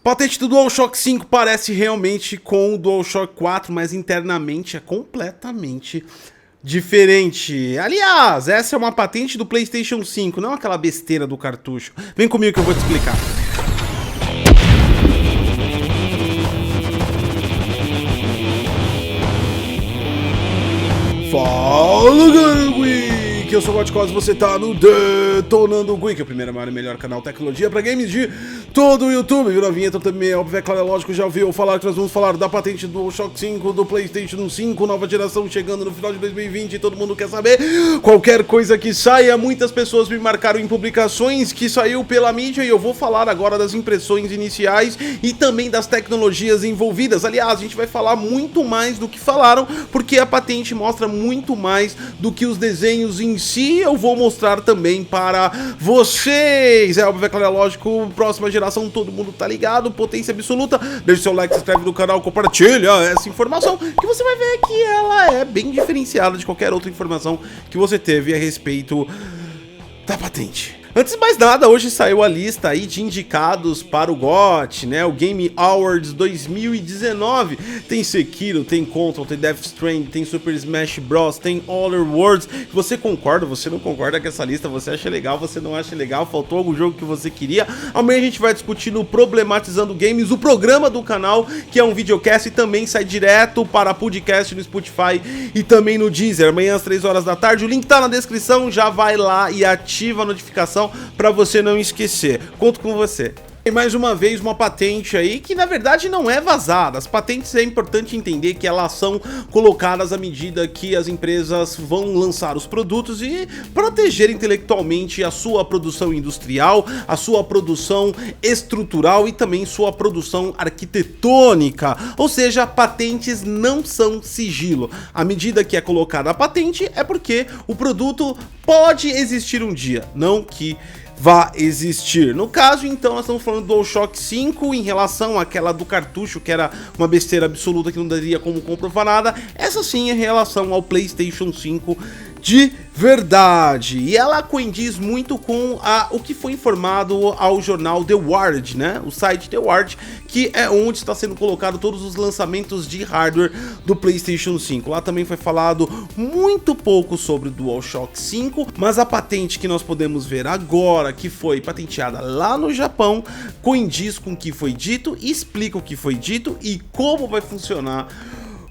Patente do DualShock 5 parece realmente com o DualShock 4, mas internamente é completamente diferente. Aliás, essa é uma patente do PlayStation 5, não aquela besteira do cartucho. Vem comigo que eu vou te explicar. Fala, galera, eu sou o Godcos, você tá no Detonando Geek, o primeiro, maior e melhor canal de tecnologia pra games de todo o YouTube. Viu a vinheta também, é óbvio, é claro, é lógico, já ouviu falar que nós vamos falar da patente do DualShock 5, do PlayStation 5, nova geração chegando no final de 2020 e todo mundo quer saber. Qualquer coisa que saia, muitas pessoas me marcaram em publicações que saiu pela mídia e eu vou falar agora das impressões iniciais e também das tecnologias envolvidas. Aliás, a gente vai falar muito mais do que falaram, porque a patente mostra muito mais do que os desenhos em si. Eu vou mostrar também para vocês. É óbvio, é claro, é lógico, próxima geração, todo mundo tá ligado, potência absoluta. Deixa seu like, se inscreve no canal, compartilha essa informação, que você vai ver que ela é bem diferenciada de qualquer outra informação que você teve a respeito da patente. Antes de mais nada, hoje saiu a lista aí de indicados para o GOT, né? O Game Awards 2019. Tem Sekiro, tem Control, tem Death Stranding, tem Super Smash Bros, tem Other Worlds. Você concorda, você não concorda com essa lista? Você acha legal, você não acha legal? Faltou algum jogo que você queria? Amanhã a gente vai discutir no Problematizando Games, o programa do canal, que é um videocast e também sai direto para podcast no Spotify e também no Deezer. Amanhã às 3 horas da tarde, o link tá na descrição, já vai lá e ativa a notificação para você não esquecer. Conto com você. E mais uma vez uma patente aí que na verdade não é vazada. As patentes é importante entender que elas são colocadas à medida que as empresas vão lançar os produtos e proteger intelectualmente a sua produção industrial, a sua produção estrutural e também sua produção arquitetônica. Ou seja, patentes não são sigilo. À medida que é colocada a patente é porque o produto pode existir um dia, não que vá existir. No caso, então, nós estamos falando do DualShock 5 em relação àquela do cartucho, que era uma besteira absoluta que não daria como comprovar nada. Essa sim é em relação ao PlayStation 5 de verdade. E ela coincide muito com o que foi informado ao jornal The Ward, né? O site The Ward, que é onde está sendo colocado todos os lançamentos de hardware do PlayStation 5. Lá também foi falado muito pouco sobre o DualShock 5, mas a patente que nós podemos ver agora, que foi patenteada lá no Japão, coincide com o que foi dito, explica o que foi dito e como vai funcionar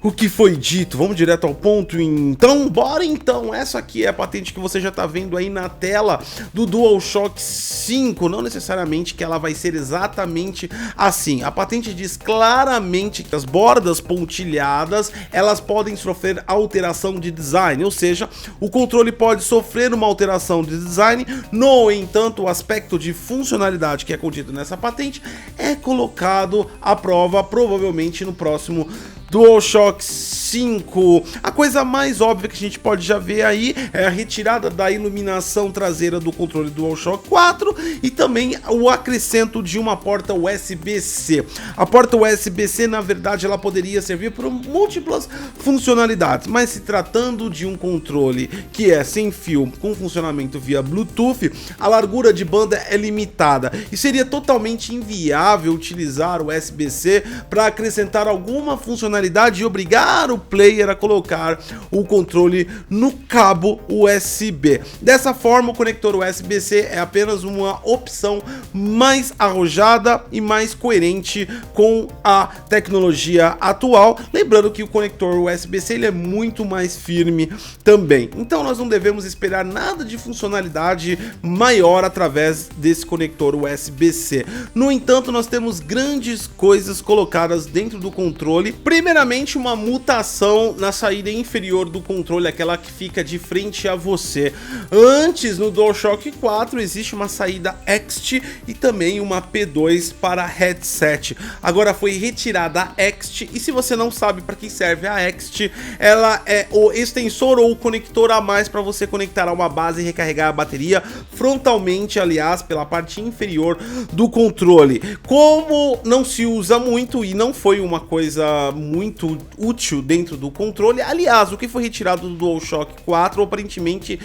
o que foi dito. Vamos direto ao ponto, então, bora então. Essa aqui é a patente que você já tá vendo aí na tela do DualShock 5, não necessariamente que ela vai ser exatamente assim. A patente diz claramente que as bordas pontilhadas, elas podem sofrer alteração de design, ou seja, o controle pode sofrer uma alteração de design. No entanto, o aspecto de funcionalidade que é contido nessa patente é colocado à prova, provavelmente no próximo DualShock 5. A coisa mais óbvia que a gente pode já ver aí é a retirada da iluminação traseira do controle do DualShock 4 e também o acrescento de uma porta USB-C. A porta USB-C, na verdade, ela poderia servir por múltiplas funcionalidades, mas se tratando de um controle que é sem fio com funcionamento via Bluetooth, a largura de banda é limitada e seria totalmente inviável utilizar o USB-C para acrescentar alguma funcionalidade e obrigar o player a colocar o controle no cabo USB. Dessa forma, o conector USB-C é apenas uma opção mais arrojada e mais coerente com a tecnologia atual. Lembrando que o conector USB-C ele é muito mais firme também. Então nós não devemos esperar nada de funcionalidade maior através desse conector USB-C. No entanto, nós temos grandes coisas colocadas dentro do controle. Primeiramente, uma mutação na saída inferior do controle, aquela que fica de frente a você. Antes, no DualShock 4, existe uma saída XT e também uma P2 para headset. Agora foi retirada a XT e se você não sabe para que serve a XT, ela é o extensor ou o conector a mais para você conectar a uma base e recarregar a bateria frontalmente, aliás, pela parte inferior do controle. Como não se usa muito e não foi uma coisa muito útil dentro do controle, aliás, o que foi retirado do DualShock 4 aparentemente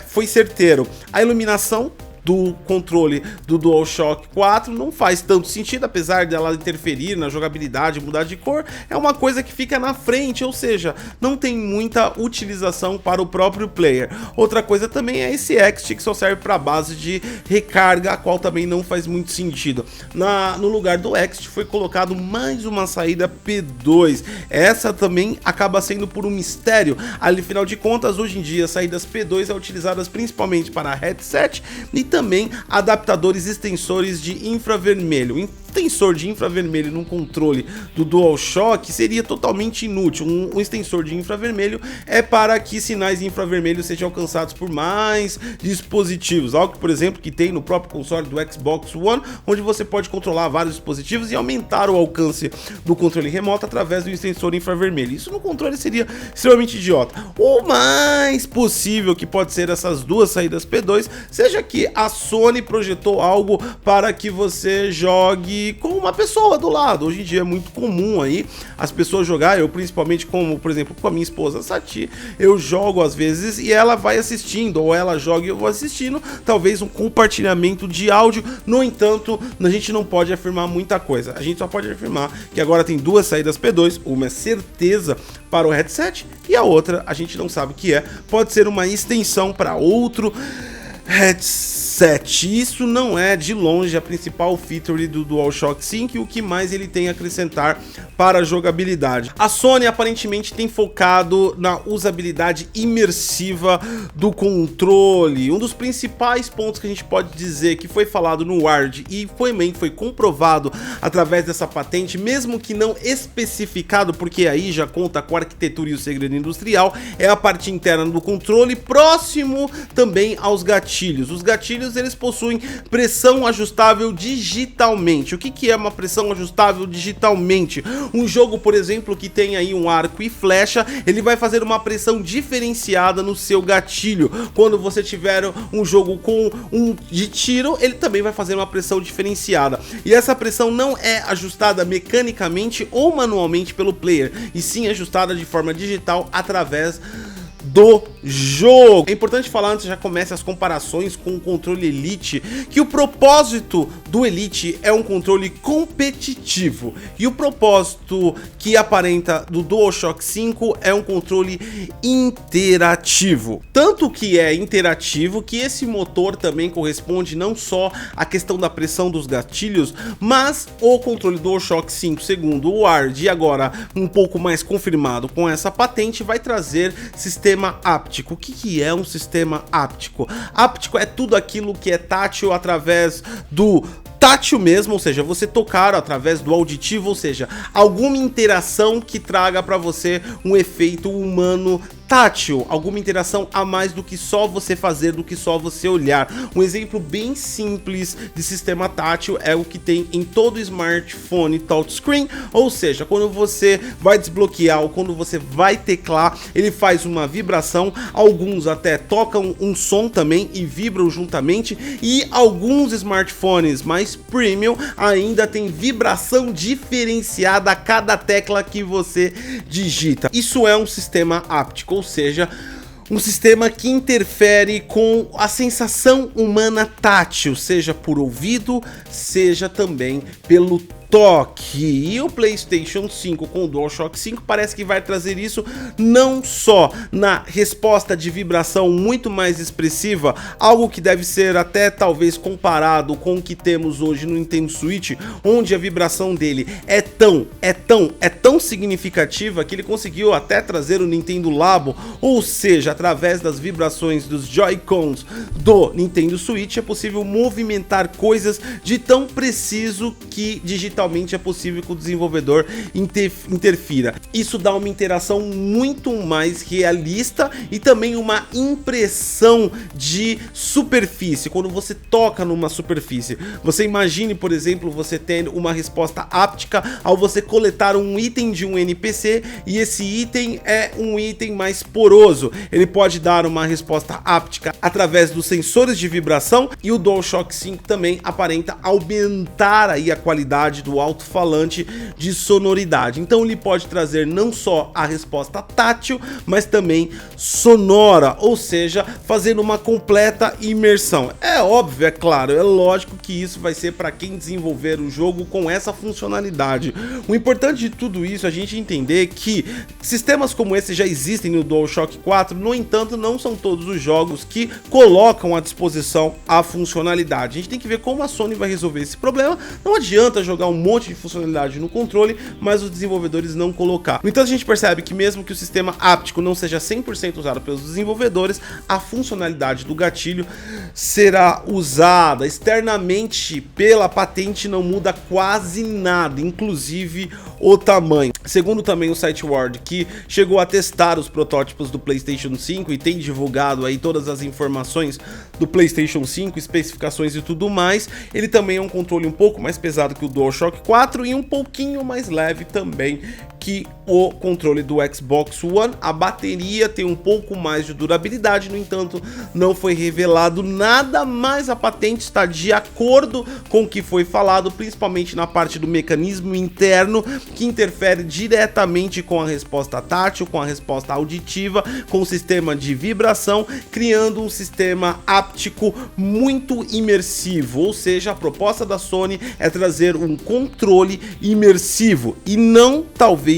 foi certeiro. A iluminação do controle do DualShock 4 não faz tanto sentido, apesar dela interferir na jogabilidade, mudar de cor, é uma coisa que fica na frente, ou seja, não tem muita utilização para o próprio player. Outra coisa também é esse X-Stick que só serve para base de recarga, a qual também não faz muito sentido. No lugar do X-Stick foi colocado mais uma saída P2, essa também acaba sendo por um mistério, afinal de contas hoje em dia saídas P2 são utilizadas principalmente para headset e também adaptadores extensores de infravermelho. Extensor de infravermelho num controle do DualShock seria totalmente inútil. Um extensor de infravermelho é para que sinais infravermelhos sejam alcançados por mais dispositivos, algo que, por exemplo, que tem no próprio console do Xbox One, onde você pode controlar vários dispositivos e aumentar o alcance do controle remoto através do extensor infravermelho. Isso no controle seria extremamente idiota. O mais possível que pode ser essas duas saídas P2 seja que a Sony projetou algo para que você jogue com uma pessoa do lado. Hoje em dia é muito comum aí as pessoas jogar, eu principalmente, como por exemplo com a minha esposa Sati, eu jogo às vezes e ela vai assistindo, ou ela joga e eu vou assistindo, talvez um compartilhamento de áudio. No entanto, a gente não pode afirmar muita coisa, a gente só pode afirmar que agora tem duas saídas P2, uma é certeza para o headset e a outra a gente não sabe o que é, pode ser uma extensão para outro headset. Isso não é de longe a principal feature do DualShock 5 e o que mais ele tem a acrescentar para a jogabilidade. A Sony aparentemente tem focado na usabilidade imersiva do controle. Um dos principais pontos que a gente pode dizer que foi falado no Wired e foi comprovado através dessa patente, mesmo que não especificado, porque aí já conta com a arquitetura e o segredo industrial, é a parte interna do controle, próximo também aos gatilhos. Os gatilhos eles possuem pressão ajustável digitalmente. O que é uma pressão ajustável digitalmente? Um jogo, por exemplo, que tem aí um arco e flecha, ele vai fazer uma pressão diferenciada no seu gatilho. Quando você tiver um jogo com um de tiro, ele também vai fazer uma pressão diferenciada. E essa pressão não é ajustada mecanicamente ou manualmente pelo player, e sim ajustada de forma digital através do jogo. É importante falar, antes já comece as comparações com o controle Elite, que o propósito do Elite é um controle competitivo e o propósito que aparenta do DualShock 5 é um controle interativo. Tanto que é interativo que esse motor também corresponde não só à questão da pressão dos gatilhos, mas o controle DualShock 5, segundo o Wired, e agora um pouco mais confirmado com essa patente, vai trazer sistema áptico. O que é um sistema áptico? Áptico é tudo aquilo que é tátil através do tátil mesmo, ou seja, você tocar através do auditivo, ou seja, alguma interação que traga para você um efeito humano tátil, alguma interação a mais do que só você fazer, do que só você olhar. Um exemplo bem simples de sistema tátil é o que tem em todo smartphone touchscreen, ou seja, quando você vai desbloquear ou quando você vai teclar, ele faz uma vibração, alguns até tocam um som também e vibram juntamente, e alguns smartphones mais premium ainda tem vibração diferenciada a cada tecla que você digita. Isso é um sistema áptico, ou seja, um sistema que interfere com a sensação humana tátil, seja por ouvido, seja também pelo toque. E o PlayStation 5 com o DualShock 5 parece que vai trazer isso não só na resposta de vibração muito mais expressiva, algo que deve ser até talvez comparado com o que temos hoje no Nintendo Switch, onde a vibração dele é tão significativa que ele conseguiu até trazer o Nintendo Labo, ou seja, através das vibrações dos Joy-Cons do Nintendo Switch é possível movimentar coisas de tão preciso que digitalmente é possível que o desenvolvedor interfira. Isso dá uma interação muito mais realista e também uma impressão de superfície. Quando você toca numa superfície, você imagine, por exemplo, você tendo uma resposta áptica ao você coletar um item de um NPC e esse item é um item mais poroso. Ele pode dar uma resposta áptica através dos sensores de vibração, e o DualShock 5 também aparenta aumentar aí a qualidade do do alto-falante de sonoridade. Então ele pode trazer não só a resposta tátil, mas também sonora, ou seja, fazendo uma completa imersão. É óbvio, é claro, é lógico que isso vai ser para quem desenvolver o jogo com essa funcionalidade. O importante de tudo isso é a gente entender que sistemas como esse já existem no DualShock 4, no entanto, não são todos os jogos que colocam à disposição a funcionalidade. A gente tem que ver como a Sony vai resolver esse problema. Não adianta jogar um monte de funcionalidade no controle, mas os desenvolvedores não colocar. No entanto, a gente percebe que mesmo que o sistema áptico não seja 100% usado pelos desenvolvedores, a funcionalidade do gatilho será usada externamente pela patente, não muda quase nada, inclusive o tamanho. Segundo também o site Word, que chegou a testar os protótipos do PlayStation 5 e tem divulgado aí todas as informações do PlayStation 5, especificações e tudo mais, ele também é um controle um pouco mais pesado que o DualShock 4 e um pouquinho mais leve também que o controle do Xbox One. A bateria tem um pouco mais de durabilidade, no entanto, não foi revelado nada, mas a patente está de acordo com o que foi falado, principalmente na parte do mecanismo interno, que interfere diretamente com a resposta tátil, com a resposta auditiva, com o sistema de vibração, criando um sistema áptico muito imersivo. Ou seja, a proposta da Sony é trazer um controle imersivo e não talvez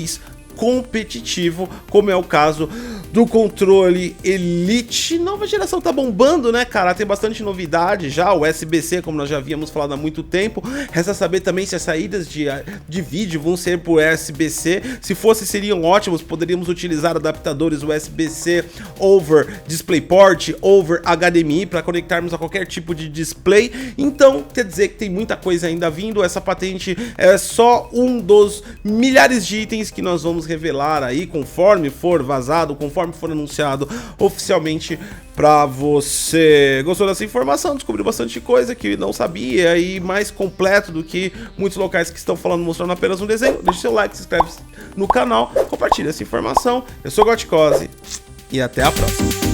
competitivo, como é o caso do controle Elite. Nova geração tá bombando, né, cara? Tem bastante novidade já, o USB-C, como nós já havíamos falado há muito tempo. Resta saber também se as saídas de vídeo vão ser por USB-C. Se fosse, seriam ótimos, poderíamos utilizar adaptadores USB-C over DisplayPort, over HDMI, para conectarmos a qualquer tipo de display. Então, quer dizer que tem muita coisa ainda vindo. Essa patente é só um dos milhares de itens que nós vamos revelar aí, conforme for vazado, conforme for anunciado oficialmente para você. Gostou dessa informação? Descobriu bastante coisa que não sabia e mais completo do que muitos locais que estão falando, mostrando apenas um desenho. Deixe seu like, se inscreve no canal, compartilha essa informação. Eu sou Gotcose e até a próxima.